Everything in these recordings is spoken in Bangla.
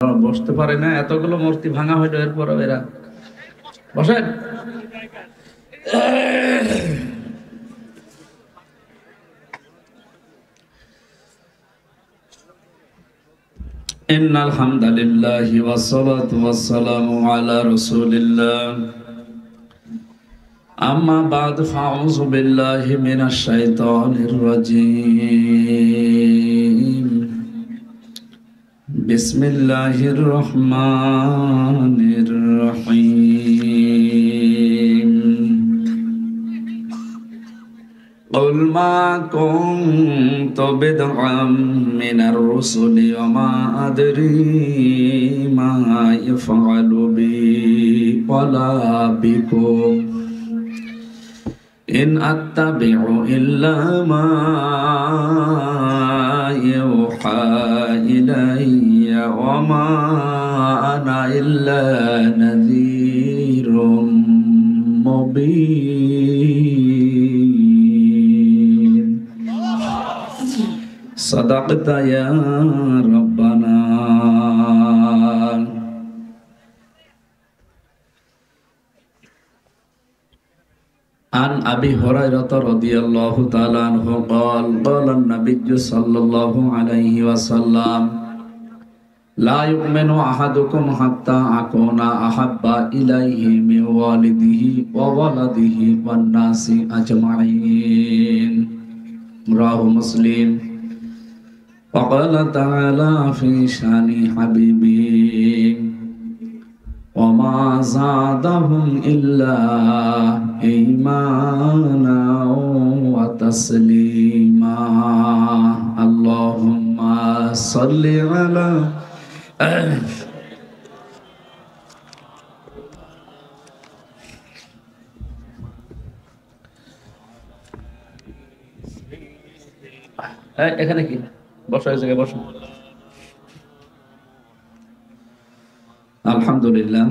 বসতে পারে না, এতগুলো মূর্তি ভাঙা হইলো, এরপর এরা বসেন। ইন্নাল হামদালিল্লাহি ওয়াসসালাতু ওয়াসসালামু আলা রাসূলিল্লাহ আম্মা বা'দ ফাউযু বিল্লাহি মিনাশ শাইতানির রাজীম বিসমিল্লাহির রহমানির রহিম قل ما كنت بدعا من الرسل وما أدري ما يفعل بي ولا بكم إن أتبع إلا ما يوحى إلي وما أنا إلا نذير مبين صدقت يا ربنا عن أبي هريرة رضي الله تعالى عنه قال قال النبي صلى الله عليه وسلم لا يؤمن أحدكم حتى أكون أحب إليه من والده وولده والناس أجمعين رواه مسلم وقال تعالى في شان حبيبي وما زادهم إلا إيمانا وتسليما اللهم صل على এখানে কি বসো, এক জায়গায় বসো। আলহামদুলিল্লাহ,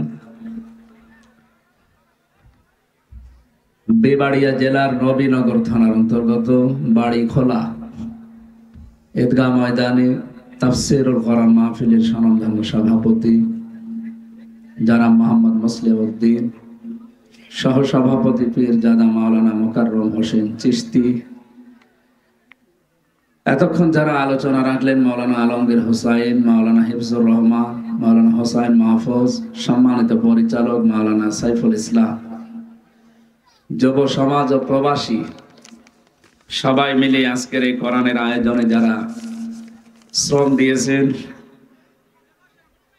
বেবাড়িয়া জেলার নবীনগর থানার অন্তর্গত বাড়িখোলা ঈদগাহ ময়দানে তাফসীরুল কোরআন মাহফিলের স্বনামধন্য সভাপতি জনাব মোহাম্মদ মুসলিম উদ্দিন, সহ সভাপতি পীরজাদা মাওলানা মোকাররম হোসেন চিশতি, এতক্ষণ যারা আলোচনা রাখলেন মাওলানা আলমগীর হোসাইন, মাওলানা হিফজুর রহমান, মাওলানা হোসাইন মাহফুজ, সম্মানিত পরিচালক মাওলানা সাইফুল ইসলাম, যুব সমাজ ও প্রবাসী সবাই মিলে আজকের এই কোরআনের আয়োজনে যারা শ্রম দিয়েছেন,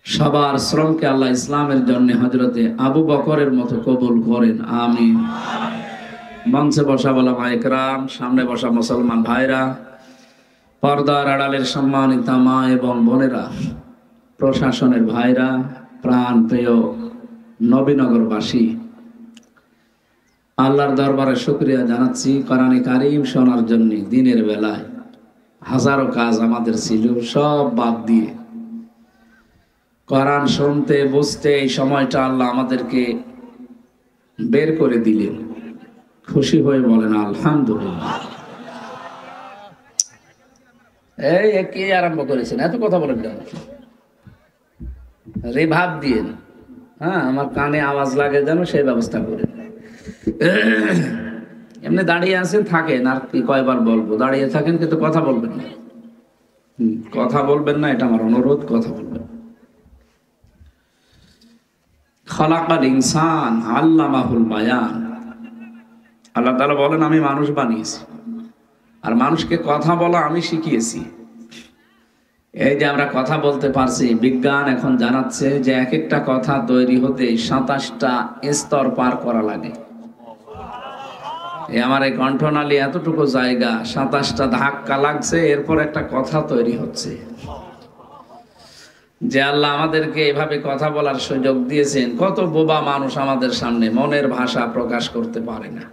সবার শ্রমকে আল্লাহ ইসলামের জন্য হযরতে আবু বকরের মতো কবুল করেন, আমিন। মঞ্চে বসা ওলামা ইকরাম, সামনে বসা মুসলমান ভাইরা, পর্দার আড়ালের সম্মানিত মা এবং বোনেরা, প্রশাসনের ভাইরা, প্রাণ প্রিয় নবীনগরবাসী, আল্লাহর দরবারে শুকরিয়া জানাচ্ছি কোরআনে কারীম শোনার জন্য। দিনের বেলায় হাজারো কাজ আমাদের ছিল, সব বাদ দিয়ে কোরআন শুনতে বুঝতে এই সময়টা আল্লাহ আমাদেরকে বের করে দিলেন। খুশি হয়ে বলেন আলহামদুলিল্লাহ। এই কে আরম্ভ করেছেন, এত কথা বলেন কেন? রিভাব দিয়ে, হ্যাঁ, আমার কানে আওয়াজ লাগে যেন সেই ব্যবস্থা করে। এমনি দাঁড়িয়ে আছেন, থাকেন, আর কি কয়বার বলবো? দাঁড়িয়ে থাকেন কিন্তু কথা বলবেন না, কথা বলবেন না, এটা আমার অনুরোধ, কথা বলবেন। খালাকাল ইনসান আল্লামাহুল বায়ান। আল্লাহ তাআলা বলেন আমি মানুষ বানিয়েছি আর মানুষকে কথা বলা আমি শিখিয়েছি। এই যে আমরা কথা বলতে পারছি, বিজ্ঞান এখন জানাচ্ছে যে এক একটা কথা তৈরি হতে 27টা স্তর পার করা লাগে। এই আমার এই কণ্ঠনালী এতটুকু জায়গা, 27টা ধাক্কা লাগছে, এরপর একটা কথা তৈরি হচ্ছে। যে আল্লাহ আমাদেরকে এভাবে কথা বলার সুযোগ দিয়েছেন। কত বোবা মানুষ আমাদের সামনে মনের ভাষা প্রকাশ করতে পারে না,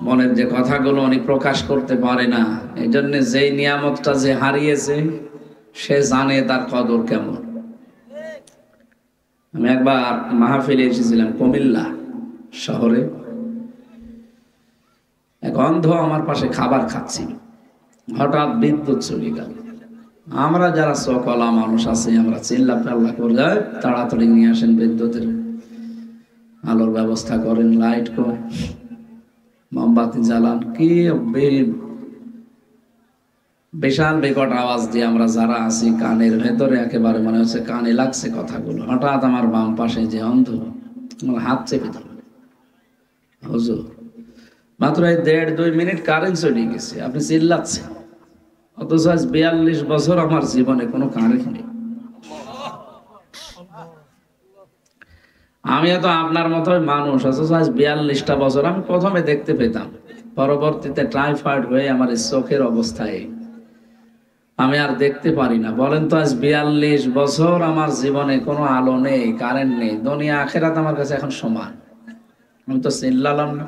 মনের যে কথাগুলো উনি প্রকাশ করতে পারে না। এই জন্য যেই নিয়ামতটা যে হারিয়েছে সে জানে তার কদর কেমন। আমি একবার মাহফিলে এসেছিলাম কুমিল্লা শহরে, এক অন্ধ আমার পাশে খাবার খাচ্ছিল, হঠাৎ বিদ্যুৎ চলে গেল। আমরা যারা সকলা মানুষ আছি আমরা চিল্লা পাল্লা করে যায়, তাড়াতাড়ি নিয়ে আসেন, বিদ্যুতের আলোর ব্যবস্থা করেন, লাইট করেন, মোমবাতি জ্বালান। কি বিশাল বিকট আওয়াজ দিয়ে আমরা যারা আছি কানের ভেতরে একেবারে মনে হচ্ছে কানে লাগছে কথাগুলো। হঠাৎ আমার বাম পাশে যে অন্ধ আমার হাত চেপে ধরবে, হুজুর মাত্র এই 1.5-2 মিনিট কারেন্ট চলে গেছে, আপনি চিল্লাচ্ছেন, অথচ আজ 42 বছর আমার জীবনে কোনো কারেন্ট নেই। আমি তো আপনার মতোই মানুষ, অথচ আজ 42টা বছর আমি প্রথমে দেখতে পেতাম, পরবর্তীতে টাইফয়েড হয়ে আমার চোখের অবস্থায় আমি আর দেখতে পারি না। বলেন তো, আজ 42 বছর আমার জীবনে কোনো আলো নেই, কারেন্ট নেই, দুনিয়া আখেরাত আমার কাছে এখন সমান। আমি তো চিল্লালাম না।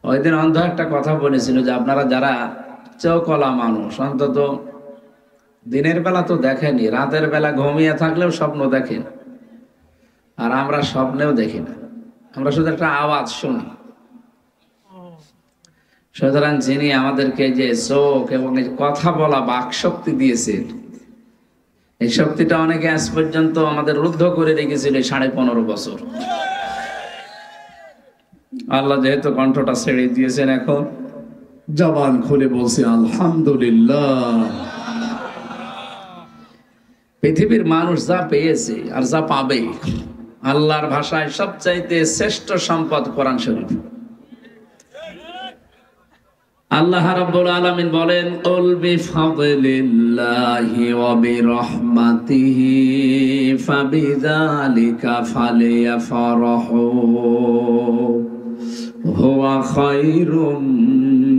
ওই দিন অন্ধ একটা কথা বলেছিল যে আপনারা যারা চৌকলা মানুষ, অন্তত দিনের বেলা তো দেখেনি, রাতের বেলা ঘুমিয়ে থাকলেও স্বপ্ন দেখেন, আর আমরা স্বপ্নেও দেখি না, আমরা শুধু একটা আওয়াজ শুনি। সুতরাং যিনি আমাদেরকে যে চোখ এবং কথা বলা বাক শক্তি দিয়েছেন, এই শক্তিটা অনেকে আজ পর্যন্ত আমাদের রুদ্ধ করে রেখেছিল 15.5 বছর। আল্লাহ যেহেতু কণ্ঠটা ছেড়ে দিয়েছেন, এখন জবান খুলে বলছে আলহামদুলিল্লাহ। পৃথিবীর মানুষ যা পেয়েছে আর যা পাবে, আল্লাহর ভাষায় সবচাইতে শ্রেষ্ঠ সম্পদ কোরআন শরীফ। আল্লাহ রাব্বুল আলামিন বলেন, কুল বিফাদলিল্লাহি ওয়া বিরহমাতিহি ফাবিযালিকা ফালিয়াফরাহু হুয়া খায়রুম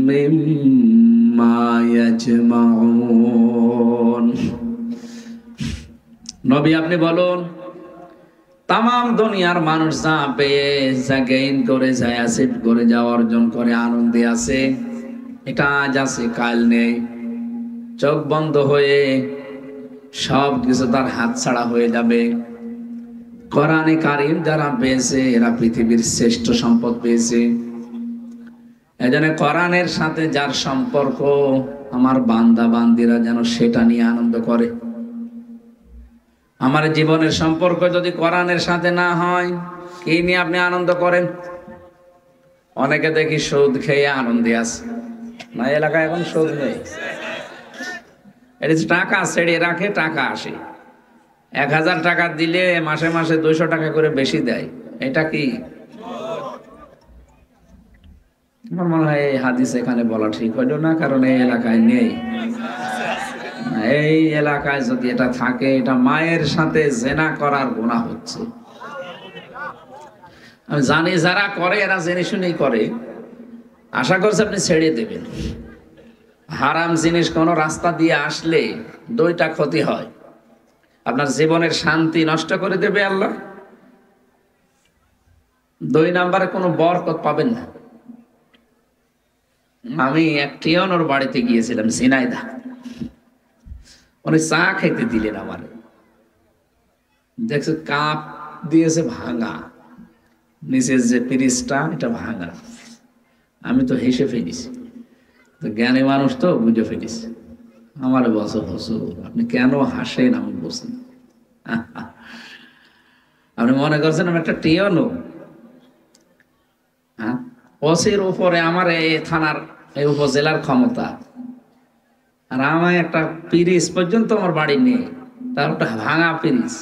মিম্মা ইয়াজমাউন। নবী আপনি বলুন, তাম দুনিয়ার মানুষ যা পেয়ে, যা গেইন করে, যা অ্যাচিভ করে, যা অর্জন করে আনন্দে আছে, এটা আজ আছে কাল নেই। চোখ বন্ধ হয়ে সব কিছু তার হাত ছাড়া হয়ে যাবে। কোরআনে কারীম যারা পেয়েছে এরা পৃথিবীর শ্রেষ্ঠ সম্পদ পেয়েছে। এজন্য কোরআনের সাথে যার সম্পর্ক, আমার বান্দা বান্দিরা যেন সেটা নিয়ে আনন্দ করে। আমার জীবনের সম্পর্ক যদি কোরআনের সাথে না হয়, কি নিয়ে আপনি আনন্দ করেন? অনেকে দেখি সুদ খেয়ে আনন্দে আছে, না এলাকায় এখন সুদ নেই, এটা টাকা ছেড়ে রাখে, টাকা আসে, 1000 টাকা দিলে মাসে মাসে 200 টাকা করে বেশি দেয়। এটা কি? আমার মনে হয় এই হাদিস এখানে বলা ঠিক হইল না, কারণ এই এলাকায় নেই। এই এলাকায় যদি এটা থাকে, এটা মায়ের সাথে জেনা করার গুনাহ হচ্ছে। আমি জানি যারা করে এরা জেনে শুনেই করে। আশা করছি আপনি ছেড়ে দেবেন। হারাম জিনিস কোন রাস্তা দিয়ে আসলে 2টা ক্ষতি হয়। আপনার জীবনের শান্তি নষ্ট করে দেবে আল্লাহ, 2 নম্বরে কোনো বরকত পাবেন না। আমি এক টিয়নোর বাড়িতে গিয়েছিলাম ঝিনাইদহ, উনি চা খেতে দিলেন আমার, দেখছে কাপ দিয়েছে ভাঙা, নিচের যে পিরিচটা এটা ভাঙা। আমি তো হেসে ফেলিছি, তো জ্ঞানী মানুষ তো বুঝে ফেলিছি। আমার বলছে, হুজুর আপনি কেন হাসেন? আমি বলছি, আপনি মনে করছেন আমি একটা টিয়নো? হ্যাঁ, ওসির উপরে আমার এই থানার, এই উপজেলার ক্ষমতা, আর আমার একটা পিরিচ পর্যন্ত আমার বাড়ি নেই, তার একটা ভাঙা পিরিচ।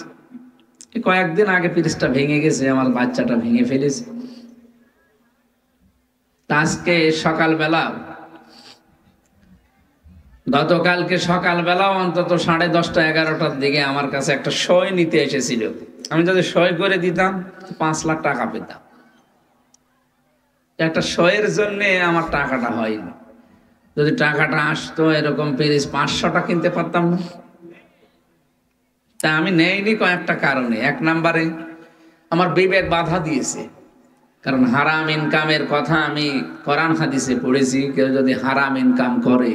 কয়েকদিন আগে পিরিচটা ভেঙে গেছে, আমার বাচ্চাটা ভেঙে ফেলেছে। আজকে সকালবেলা, গতকালকে সকালবেলাও অন্তত 10:30 11টার দিকে আমার কাছে একটা সই নিতে এসেছিল। আমি যদি সই করে দিতাম 5 লাখ টাকা পেতাম। একটা সইয়ের জন্য আমার টাকাটা হয়নি। যদি টাকাটা আসতো, এরকম পিরিচ 500টা কিনতে পারতাম না। তা আমি নেইনি কয়েকটা কারণে। 1 নম্বরে আমার বিবেক বাধা দিয়েছে, কারণ হারাম ইনকামের কথা আমি কোরআন হাদিসে পড়েছি। কেউ যদি হারাম ইনকাম করে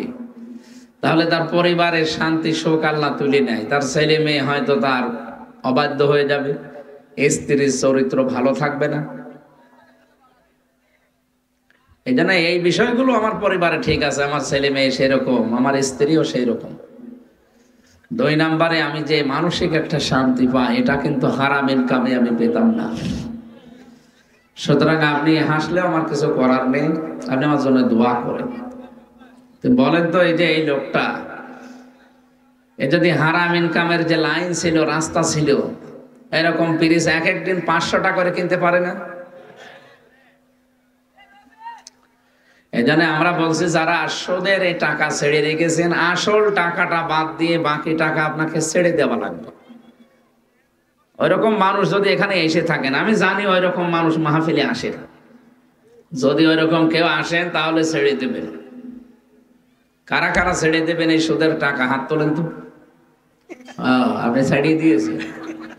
তাহলে তার পরিবারের শান্তি সুখ আল্লাহ তুলে নেয়। তার ছেলে মেয়ে হয়তো তার অবাধ্য হয়ে যাবে, স্ত্রীর চরিত্র ভালো থাকবে না। এই জন্য এই বিষয়গুলো আমার পরিবারে ঠিক আছে, আমার ছেলে মেয়ে সেরকম, আমার স্ত্রীও সেই রকম। 2 নম্বরে আমি যে মানসিক একটা শান্তি পাই, এটা কিন্তু হারাম ইনকামে আমি পেতাম না। সুতরাং আপনি হাসলেও আমার কিছু করার নেই, আপনি আমার জন্য দোয়া করেন। বলেন তো, এই যে এই লোকটা, এ যদি হারাম ইনকামের যে লাইন ছিল, রাস্তা ছিল, এরকম পিরিচ এক একদিন 500 টাকা করে কিনতে পারে না? এজন্য আমরা বলছি, যারা সুদের এই টাকা ছেড়ে রেখেছেন, আসল টাকাটা বাদ দিয়ে বাকি টাকা আপনাকে ছেড়ে দেওয়া লাগবে। ওইরকম মানুষ যদি এখানে এসে থাকেন, আমি জানি ওইরকম মানুষ মাহফিলে আসে, যদি ওইরকম কেউ আসেন তাহলে ছেড়ে দেবেন। কারা কারা ছেড়ে দেবেন এই সুদের টাকা? হাত তোলেন তো। আপনি ছাড়িয়ে দিয়েছেন?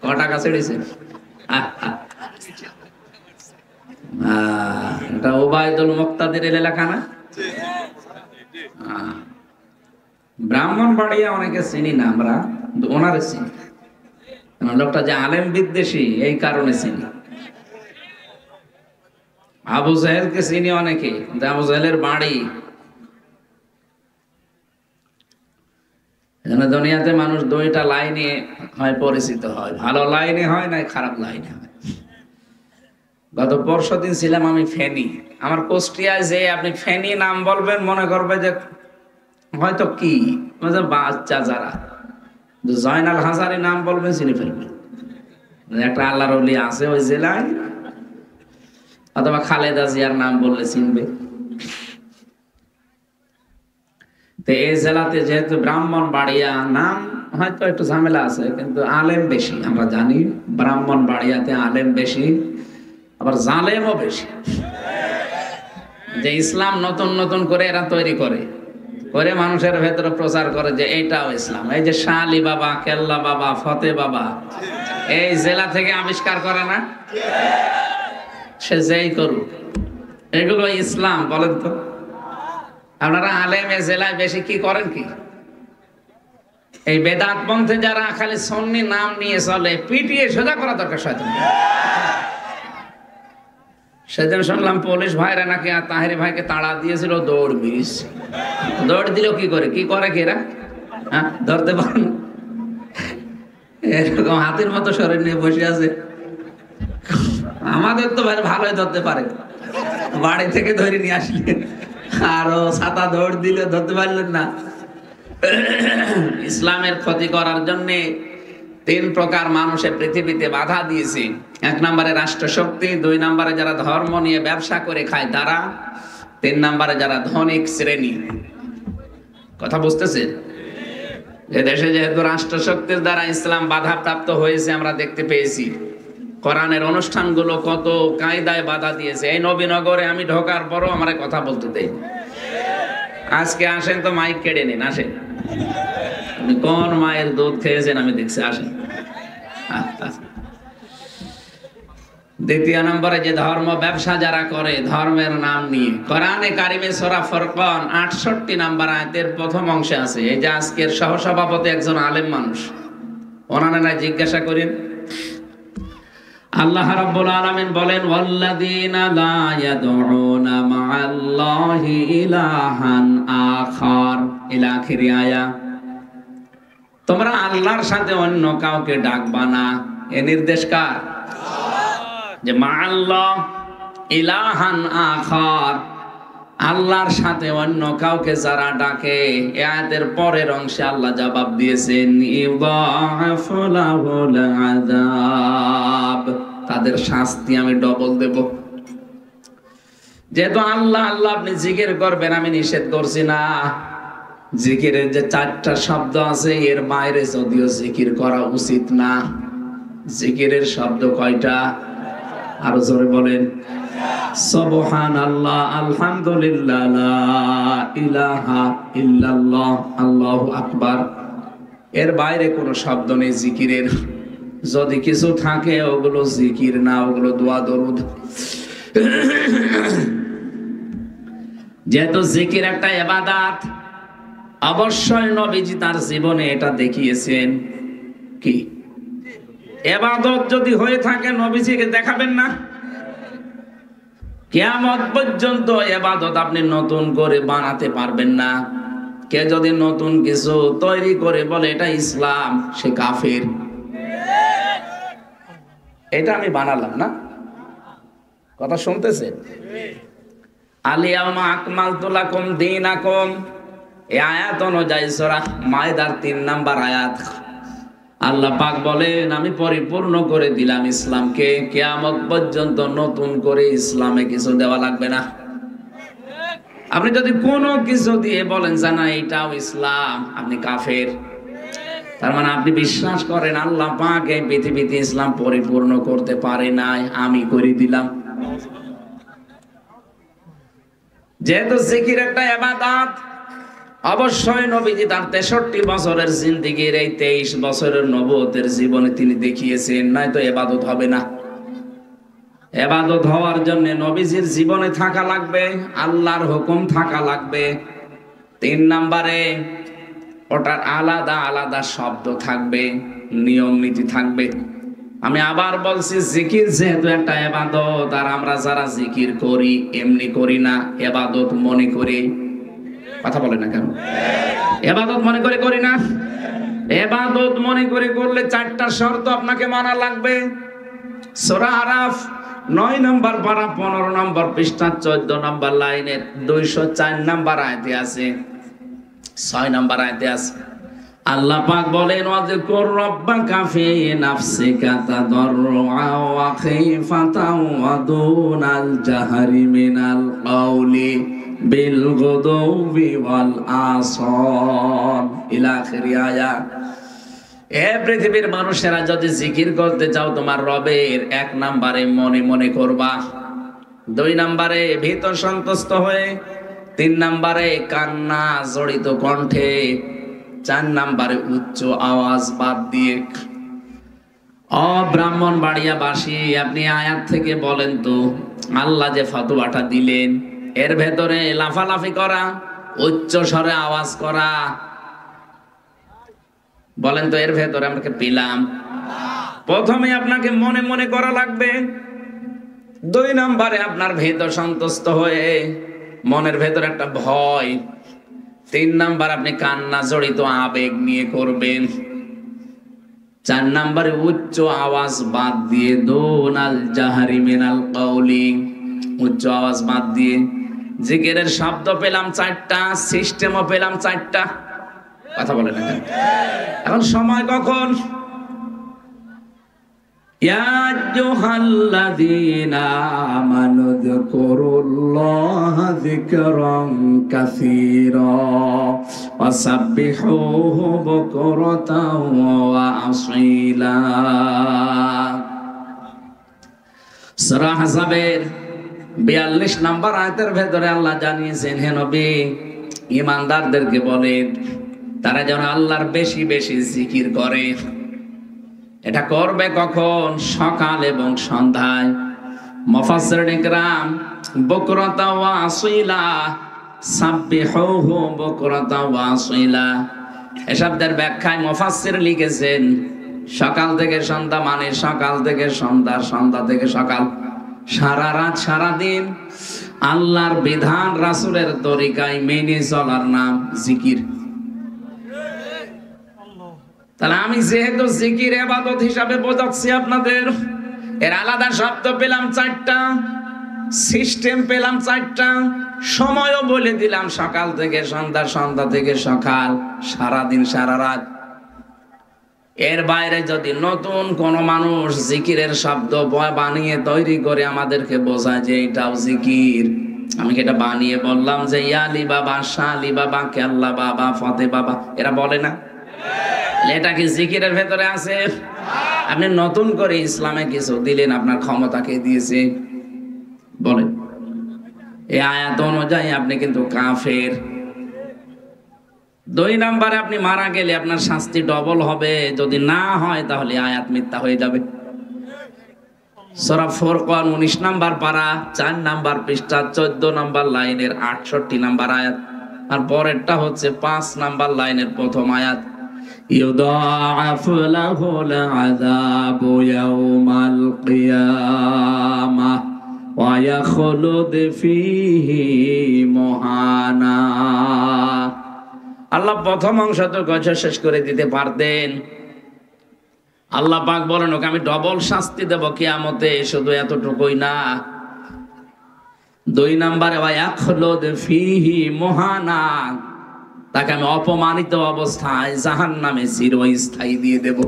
ক টাকা ছেড়েছেন? এটা ওবায়দুল মুক্তাদির এলাকা না? ব্রাহ্মণবাড়িয়া অনেকে চিনি না আমরা, ওনারে চিনি। লোকটা যে আলেম বিদ্বেষী, এই কারণে চিনি। আবু জাহেলকে চিনি অনেকে, আবু জাহেলের বাড়ি। দুনিয়াতে মানুষ 2টা লাইনে হয় পরিচিত হয়, ভালো লাইনে হয় না খারাপ লাইনে হয়। গত পরশুদিন ছিলাম আমি ফেনী। আমার কুষ্টিয়ায় যে আপনি ফেনী নাম বলবেন, মনে করবে যে হয়তো কি বাচ্চা, যারা জয়নাল হাজারি নাম বলবেন চিনি ফেলবেন, একটা আল্লাহর ওলি আছে ওই জেলায়। অথবা খালেদা জিয়ার নাম বললে চিনবে। তো এই জেলাতে যেহেতু ব্রাহ্মণবাড়িয়া নাম, হয়তো একটু ঝামেলা আছে, কিন্তু আলেম বেশি। আমরা জানি ব্রাহ্মণবাড়িয়াতে আলেম বেশি, আবার জালেমও বেশি। যে ইসলাম নতুন নতুন করে এরা তৈরি করে মানুষের ভেতরে প্রচার করে যে এইটাও ইসলাম। এই যে শাহ আলী বাবা, কেল্লা বাবা, ফতে বাবা, এই জেলা থেকে আবিষ্কার করে না? সে যেই করুক, এগুলো ইসলাম বলেন তো? আপনারা আলেম এ জেলায় বেশি কি করেন? কি এই বেদাত পন্থে যারা খালি সুন্নি নাম নিয়ে চলে, পিটিয়ে সোজা করা দরকার। শয়তান সেদিন শুনলাম পুলিশ ভাইরা নাকি তাহেরি ভাইকে তাড়া দিয়েছিল, দৌড় মিস। দৌড় দিল কি করে? কি করে এরা? ধরতে পারেন? এরকম হাতির মতো শরীর নিয়ে বসে আছে। আমাদের তো ভাই ভালোই ধরতে পারে, বাড়ি থেকে ধরে নিয়ে আসলে, আরো ছাতা দৌড় দিলে ধরতে পারলেন না। ইসলামের ক্ষতি করার জন্য 3 প্রকার মানুষের পৃথিবীতে বাধা দিয়েছে। 1 নম্বরে রাষ্ট্রশক্তি, 2 নম্বরে যারা ধর্ম নিয়ে ব্যবসা করে খায় তারা, 3 নম্বরে যারা ধনিক শ্রেণী। কথা বুঝতেছেন? এদেশে যেহেতু রাষ্ট্রশক্তির দ্বারা ইসলাম বাধাপ্রাপ্ত হয়েছে, আমরা দেখতে পেয়েছি কোরআনের অনুষ্ঠানগুলো কত কায়দায় বাধা দিয়েছে। এই নবীনগরে আমি ঢোকার পরও আমার কথা বলতে দেই। আজকে আসেন তো মাইক কেড়ে নিন, আসেন। আপনি কোন মায়ের দুধ খেয়েছেন আমি দেখছি, আসেন। 2 নম্বরে যে ধর্ম ব্যবসা যারা করে ধর্মের নাম নিয়ে, কোরআনে কারিমে সূরা ফুরকান 68 নম্বর আয়াতের প্রথম অংশে আছে। এই যে আজকের সহসভাপতি একজন আলেম মানুষ, ওনারা না জিজ্ঞাসা করেন, আল্লাহ রাব্বুল আলামিন বলেন, ওয়াল্লাযীনা লা ইয়াদউনা মা'আল্লাহি ইলাহান আখার, ইলা আখিরি আয়া। তোমরা আল্লাহর সাথে অন্য কাউকে ডাকবা না। এ নির্দেশ কার? যে মা'আল্লাহ ইলাহান আখার, আল্লাহর সাথে অন্য কাউকে যারা ডাকে। এই আয়াতের পরের অংশে আল্লাহ জবাব দিয়েছেন, ইউদাফু লাহুল আযাব, তাদের শাস্তি আমি ডবল দেব। যেহেতু আল্লাহ আল্লাহ আপনি জিকির করবেন, আমি নিষেধ করছি না। জিকিরের যে 4টা শব্দ আছে, এর বাইরে যদিও জিকির করা উচিত না। জিকিরের শব্দ কয়টা? আরো জোরে বলেন। সুবহানাল্লাহ, আলহামদুলিল্লাহ, লা ইলাহা ইল্লাল্লাহ, আল্লাহু আকবার। এর বাইরে কোনো শব্দ নেই জিকিরের। যদি কিছু থাকে ওগুলো জিকির না, ওগুলো দোয়া দরুদ। যেহেতু জিকির একটা ইবাদত, অবশ্যই নবীজি তার জীবনে এটা দেখিয়েছেন। কি ইবাদত যদি হয়ে থাকে নবীজিকে দেখাবেন না? কিয়ামত পর্যন্ত ইবাদত আপনি নতুন করে বানাতে পারবেন না। কে যদি নতুন কিছু তৈরি করে বলে এটা ইসলাম, সে কাফের। এটা আমি বানালাম না, কথা শুনতেছে? আলিয়াউমা আকমালতু লাকুম দীনাকুম, এই আয়াত অনুযায়ী সূরা মায়দার 3 নাম্বার আয়াত। আল্লাহ পাক বলেন আমি পরিপূর্ণ করে দিলাম ইসলামকে, কিয়ামত পর্যন্ত নতুন করে ইসলামে কিছু দেওয়া লাগবে না। আপনি যদি কোনো কিছু দিয়ে বলেন জানা এটাও ইসলাম, আপনি কাফের। তার মানে আপনি বিশ্বাস করেন আল্লাহ পাক এই পৃথিবীতে ইসলাম পরিপূর্ণ করতে পারে নাই, আমি করে দিলাম। যেহেতু জিকির একটা ইবাদত, অবশ্যই নবীজি তার 63 বছরের জিন্দেগীর এই 23 বছরের নবুয়তের জীবনে তিনি দেখিয়েছেন, নয়তো ইবাদত হবে না। ইবাদত হওয়ার জন্য নবীজির জীবনে থাকা লাগবে, আল্লাহর হুকুম থাকা লাগবে। 3 নম্বরে ওটার আলাদা আলাদা শব্দ থাকবে, নিয়ম নীতি থাকবে। আমি আবার বলছি জিকির যেহেতু একটা ইবাদত, আর আমরা যারা জিকির করি এমনি করি না, ইবাদত মনে করি। কথা বলে না কেন? ইবাদত মনে করে করি না? ইবাদত মনে করে করলে 4টা শর্ত আপনাকে মানা লাগবে। সূরা আরাফ 9 নম্বর পারা 15 নম্বর পৃষ্ঠা 14 নম্বর লাইনের 204 নম্বর আয়াতে আছে, 6 নম্বর আয়াতে আছে। আল্লাহ পাক বলেন ওয়াযকুর রাব্বাকা ফি নাফসিকা তাদাররুআ ওয়া খিফাতাও ওয়া দুনাল জাহরি মিনাল কাওলি বিল গুদুবি ওয়াল আসাল ইলা আখির আয়াত। এ পৃথিবীর মানুষেরা যদি জিকির করতে চাও তোমার রবের, 1 নম্বরে মনে মনে করবা, 2 নম্বরে ভীত সন্তুষ্ট হয়ে, 3 নম্বরে কান্না জড়িত কণ্ঠে, 4 নম্বরে উচ্চ আওয়াজ বাদ দিয়ে। ব্রাহ্মণবাড়িয়াবাসী আপনি আয়াত থেকে বলেন তো, আল্লাহ যে ফতোয়াটা দিলেন এর ভেতরে লাফালাফি করা, উচ্চ স্বরে আওয়াজ করা, বলেন তো এর ভেতরে আমরা পেলাম? প্রথমে আপনাকে মনে মনে করা লাগবে, 2 নম্বরে আপনার ভেতর সন্তুষ্ট হয়ে মনের ভেতর একটা ভয়, 3 নাম্বার আপনি কান্না জড়িত আবেগ নিয়ে করবেন, 4 নম্বরে উচ্চ আওয়াজ বাদ দিয়ে, দুনাল জাহরি মিনাল কাওলি, উচ্চ আওয়াজ বাদ দিয়ে। জিকিরের শব্দ পেলাম 4টা, সিস্টেমও পেলাম 4টা। কথা বলে না কেন? এখন সময় কখন? ইয়া আইয়ুহাল্লাযীনা আমানু যকুরুল্লাহা যিকরান কাসীরা ওয়া সাব্বিহুহু বুকরাতাও ওয়া আসীলা। সূরা আহজাবের 42 নম্বর আয়াতের ভেতরে আল্লাহ জানিয়েছেন, হে নবী ঈমানদারদেরকে বলেন তারা যেন আল্লাহর বেশি বেশি জিকির করে। এটা করবে কখন? সকাল এবং সন্ধ্যায়। মুফাসসিরিন کرام বুকরাতা ওয়া আসীলা, সাব্বিহুহু বুকরাতা ওয়া আসীলা, এই শব্দের ব্যাখ্যায় মুফাসসির লিখেছেন সকাল থেকে সন্ধ্যা মানে সকাল থেকে সন্ধ্যা, সন্ধ্যা থেকে সকাল, সারা রাত সারা দিন আল্লাহর বিধান রাসূলের তরিকায় মেনে চলার নাম জিকির। তাহলে আমি যেহেতু জিকির ইবাদত হিসাবে বোঝাচ্ছি আপনাদের, এর আলাদা শব্দ পেলাম 4টা, সিস্টেম পেলাম 4টা, সময়ও বলে দিলাম সকাল থেকে সন্ধ্যা, সন্ধ্যা থেকে সকাল, সারা দিন সারা রাত। এর বাইরে যদি নতুন কোন মানুষ জিকিরের শব্দ বানিয়ে তৈরি করে আমাদেরকে বোঝায় যে এটাও জিকির, আমি কি এটা বানিয়ে বললাম যে ইয়ালি বাবা, শালি বাবা, কেল্লা বাবা, ফতে বাবা, এরা বলে না? এটা কি জিকিরের ভেতরে আছে? আপনি নতুন করে ইসলামে কিছু দিলেন, আপনার ক্ষমতা কে দিয়েছে? বলেন। এই আয়াত অনুযায়ী আপনি কিন্তু কাফের। 2 নম্বরে আপনি মারা গেলে আপনার শাস্তি ডবল হবে, যদি না হয় তাহলে আয়াত মিথ্যা হয়ে যাবে। সূরা ফুরকান 19 নম্বর পারা 4 নম্বর পৃষ্ঠা 14 নম্বর লাইনের 68 নম্বর আয়াত, আর পরেরটা হচ্ছে 5 নম্বর লাইনের প্রথম আয়াত। يضاعف له العذاب يوم القيامة ويخلد فيه مهانا আল্লাহ প্রথম অংশ তো গছ শেষ করে দিতে পারতেন। আল্লাহ পাক বলেন ওকে আমি ডবল শাস্তি দেব কিয়ামতে। শুধু এতটুকুই না, 2 নম্বরে ওয়ায়াখলুদ ফীহি মুহানা, তাকে আমি অপমানিত অবস্থায় জাহান্নামে চিরস্থায়ী দিয়ে দেব।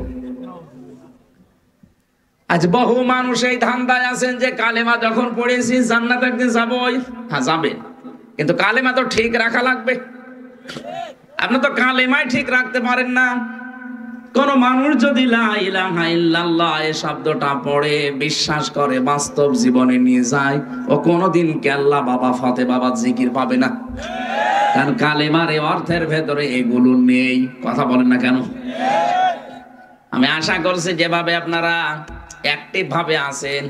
আজ বহু মানুষ এই ধান্দায় আছেন যে কালেমা যখন পড়েছি জান্নাতে একদিন যাবই। হ্যাঁ যাবেন, কিন্তু কালেমা তো ঠিক রাখা লাগবে। আপনি তো কালেমাই ঠিক রাখতে পারেন না। কোন মানুষ যদি লা ইলাহা ইল্লাল্লাহ এই শব্দটা পড়ে বিশ্বাস করে বাস্তব জীবনে নিয়ে যায়, ও কোনোদিন কেল্লা বাবা ফতে বাবা জিকির পাবে না। কারণ কালেমার এই অর্থের ভেতরে এগুলো নেই। কথা বলেন না কেন? আমি আশা করছি যেভাবে আপনারা অ্যাক্টিভ ভাবে আছেন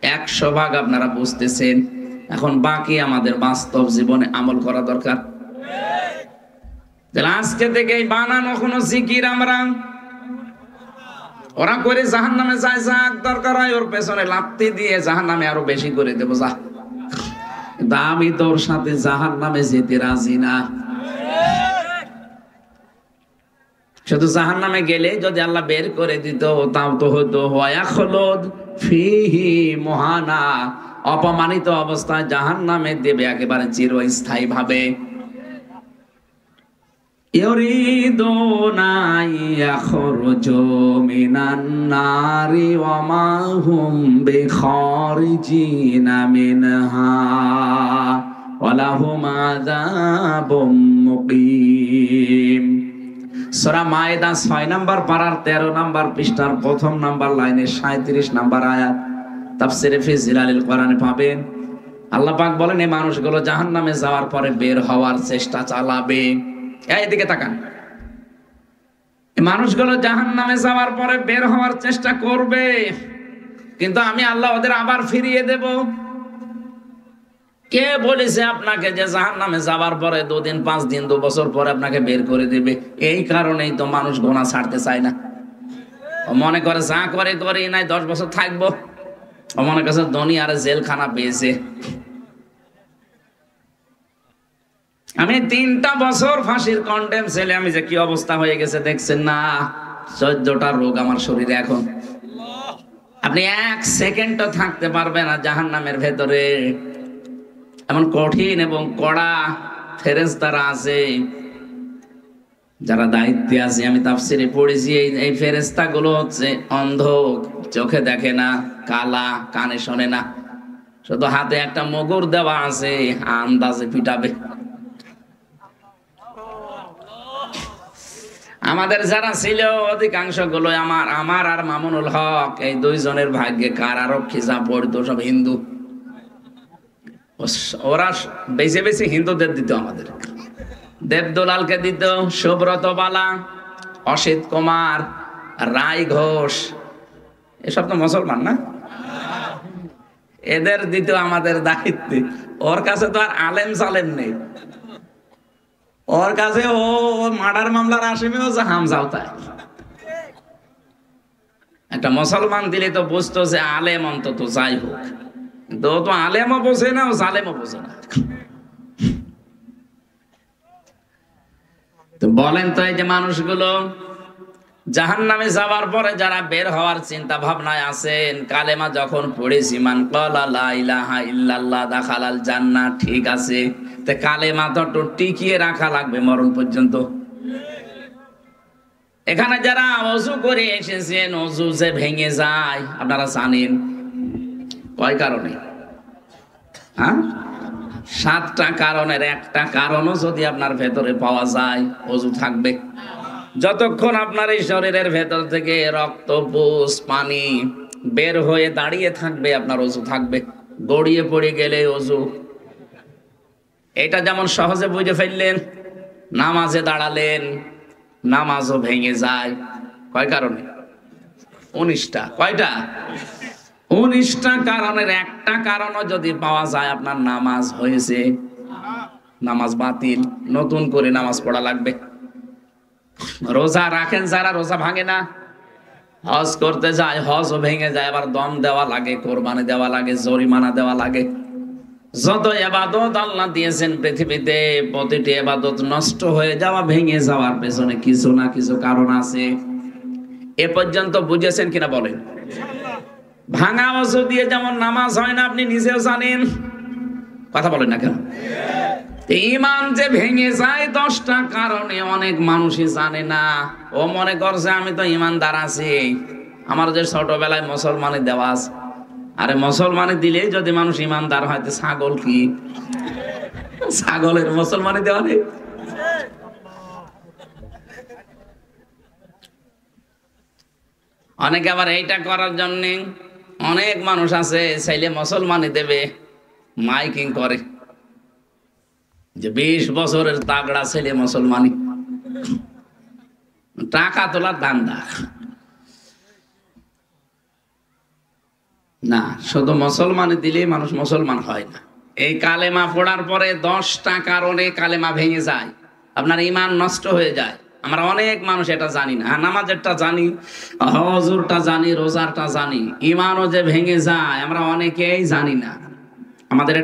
100% আপনারা বুঝতেছেন। এখন বাকি আমাদের বাস্তব জীবনে আমল করা দরকার। আজকে থেকে বানানো কোনো জিকির আমরা ওরা করে জাহান্নামে যায়, যাক দরকার হয় ওর পেছনে লাথি দিয়ে জাহান্নামে আরো বেশি করে দেবো যা। কিন্তু আমি তোর সাথে জাহান্নামে যেতে রাজি না। শুধু জাহান্নামে গেলে যদি আল্লাহ বের করে দিত তাও তো হতো ওয়ায়াখলুদ ফীহি মুহানা, অপমানিত অবস্থায় জাহান্নামে দেবে একেবারে চিরস্থায়ী ভাবে। ইউরিদুনা ইয়াখরুজু মিনান নারি ওয়া মা হুম বিখারিজিনা মিনহা ওয়া লাহুম আযাবুম মুকিম। সূরা মায়েদা 6 নম্বর পারার 13 নম্বর পৃষ্ঠার প্রথম নম্বর লাইনে 37 নম্বর আয়াত তাফসীরে ফি জিলালিল কোরআনে পাবেন। আল্লাহ পাক বলেন এই মানুষগুলো জাহান্নামে যাওয়ার পরে বের হওয়ার চেষ্টা চালাবে। এদিকে তাকান, এই মানুষগুলো জাহান্নামে যাওয়ার পরে বের হওয়ার চেষ্টা করবে, কিন্তু আমি আল্লাহ ওদের আবার ফিরিয়ে দেব। কে বলেছে আপনাকে যে জাহান্নামে যাওয়ার পরে 2 দিন 5 দিন 2 বছর পরে আপনাকে বের করে দেবে? এই কারণেই তো মানুষ গুনাহ ছাড়তে চায় না। ও মনে করে যা করে করে নাই 10 বছর থাকবো। ও মনে করছে দুনিয়ার জেলখানা পেয়েছে। আমি 3টা বছর ফাঁসির কন্ডেম ছেলে, আমি যে কি অবস্থা হয়ে গেছে দেখছেন না? 14টা রোগ আমার শরীরে এখন। আপনি 1 সেকেন্ডও থাকতে পারবেন না জাহান্নামের ভেতরে। এমন কঠিন এবং কড়া ফেরেশতারা আছে যারা দায়িত্বে আছে। আমি তাফসীরে পড়েছি এই ফেরেশতাগুলো হচ্ছে অন্ধ, চোখে দেখে না, কালা, কানে শোনে না, শুধু হাতে একটা মুগুর দেওয়া আছে, আন্দাজে পিটাবে। আমাদের যারা ছিল অধিকাংশ গুলো আমার আর মামুনুল হক এই 2 জনের ভাগ্যে কারারক্ষী যা পড়তো সব হিন্দু। ওরা বেশি বেশি হিন্দুদের দিত, আমাদের দেবদুলালকে দিত, সুব্রত বালা, অসিত কুমার, রায় ঘোষ, এসব তো মুসলমান না? এদের দিত আমাদের দায়িত্বে। ওর কাছে তো আর আলেম সালেম নেই। ওর কাছে ও মার্ডার মামলার আসামিও হামজাও তাই। একটা মুসলমান দিলে তো বুঝতো যে আলেম অন্তত যাই হোক, কিন্তু ও তো আলেমও বোঝে না, ও জালেমও বোঝে না। তো বলেন তো এই যে মানুষগুলো জাহান্নামে যাওয়ার পরে যারা বের হওয়ার চিন্তা ভাবনায় আছেন, কালেমা যখন পড়েছি মান ক্বালা লা ইলাহা ইল্লাল্লাহ দাখালাল জান্নাহ, ঠিক আছে, তে কালেমা তো টিকিয়ে রাখা লাগবে মরণ পর্যন্ত। এখানে যারা ওযু করে এসেছেন, ওযু যে ভেঙে যায় আপনারা জানেন কয় কারণে? হ্যাঁ, 7টা কারণের একটা কারণও যদি আপনার ভেতরে পাওয়া যায়, ওযু থাকবে। যতক্ষণ আপনার এই শরীরের ভেতর থেকে রক্ত, পুষ, পানি বের হয়ে দাঁড়িয়ে থাকবে, আপনার ওযু থাকবে। গড়িয়ে পড়ে গেলে ওযু, এটা যেমন সহজে বুঝে ফেললেন, নামাজে দাঁড়ালেন, নামাজও ভেঙে যায়। কয় কারণে? 19টা। কয়টা? 19টা কারণের একটা কারণও যদি পাওয়া যায়, আপনার নামাজ হয়েছে, নামাজ বাতিল, নতুন করে নামাজ পড়া লাগবে। রোজা রাখেন যারা, রোজা ভাঙে না। হজ করতে যায়, হজও ভেঙে যায়, আবার দম দেওয়া লাগে, কোরবানি দেওয়া লাগে, জরিমানা দেওয়া লাগে। যত ইবাদত আল্লাহ দিয়েছেন পৃথিবীতে, প্রতিটি ইবাদত নষ্ট হয়ে যাওয়া, ভেঙে যাওয়ার পেছনে কিছু না কিছু কারণ আছে। এ পর্যন্ত বুঝেছেন কিনা বলেন? ভাঙা অজু দিয়ে যেমন নামাজ হয় না, আপনি নিজেও জানেন। কথা বলেন না কেন? ঈমান যে ভেঙে যায় 10টা কারণে, অনেক মানুষই জানে না। ও মনে করছে আমি তো ঈমানদার আছি, আমার যে ছোটবেলায় মুসলমানি দেওয়া আছে। আরে মুসলমানি দিলেই যদি মানুষ ঈমানদার হয়, তো ছাগল কি? ছাগলের মুসলমানি দেওয়া নেই? অনেকে আবার এইটা করার জন্য, অনেক মানুষ আছে চাইলে মুসলমানি দেবে, মাইকিং করে যে 20 বছরের তাগড়া ছেলে মুসলমানি, টাকা তোলার ধান্দা। না, শুধু মুসলমানি দিলেই মানুষ মুসলমান হয় না। এই কালেমা পড়ার পরে 10টা কারণে কালেমা ভেঙে যায়, আপনার ঈমান নষ্ট হয়ে যায়। আমরা অনেক মানুষ এটা জানি না। নামাজেরটা জানি, হজরটা জানি, রোজারটা জানি, ঈমানও যে ভেঙে যায় আমরা অনেকেই জানি না। আমাদের